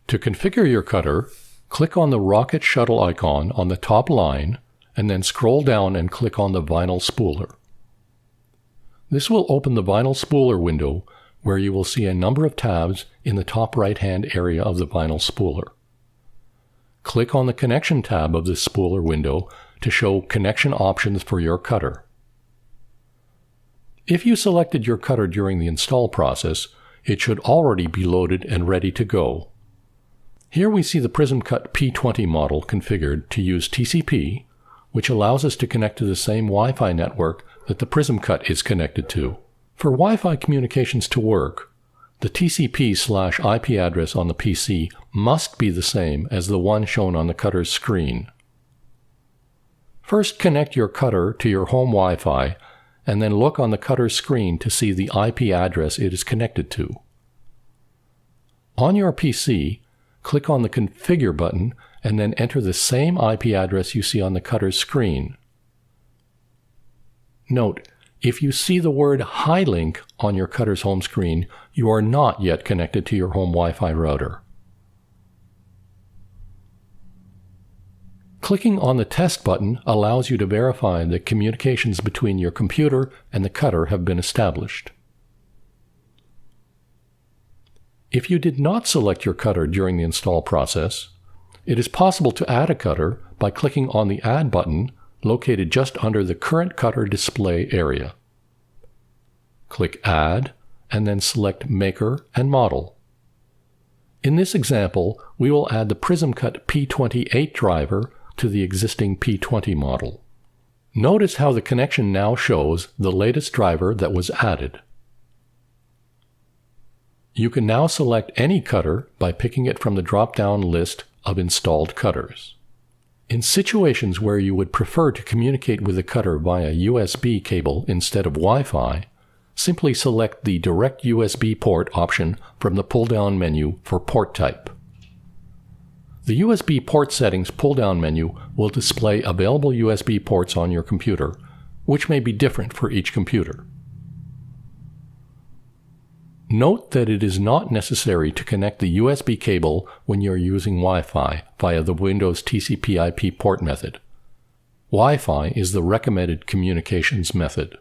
To configure your cutter, click on the rocket shuttle icon on the top line and then scroll down and click on the vinyl spooler. This will open the vinyl spooler window where you will see a number of tabs in the top right-hand area of the vinyl spooler. Click on the Connection tab of this spooler window to show connection options for your cutter. If you selected your cutter during the install process, it should already be loaded and ready to go. Here we see the PrismCut P20 model configured to use TCP, which allows us to connect to the same Wi-Fi network that the PrismCut is connected to. For Wi-Fi communications to work, the TCP/IP address on the PC must be the same as the one shown on the cutter's screen. First, connect your cutter to your home Wi-Fi and then look on the cutter's screen to see the IP address it is connected to. On your PC, click on the Configure button and then enter the same IP address you see on the cutter's screen. Note, if you see the word HiLink on your cutter's home screen, you are not yet connected to your home Wi-Fi router. Clicking on the Test button allows you to verify that communications between your computer and the cutter have been established. If you did not select your cutter during the install process, it is possible to add a cutter by clicking on the Add button located just under the current cutter display area. Click Add, and then select Maker and Model. In this example, we will add the PrismCut P28 driver to the existing P20 model. Notice how the connection now shows the latest driver that was added. You can now select any cutter by picking it from the drop-down list of installed cutters. In situations where you would prefer to communicate with the cutter via USB cable instead of Wi-Fi, simply select the Direct USB port option from the pull-down menu for port type. The USB port settings pull-down menu will display available USB ports on your computer, which may be different for each computer. Note that it is not necessary to connect the USB cable when you are using Wi-Fi via the Windows TCP/IP port method. Wi-Fi is the recommended communications method.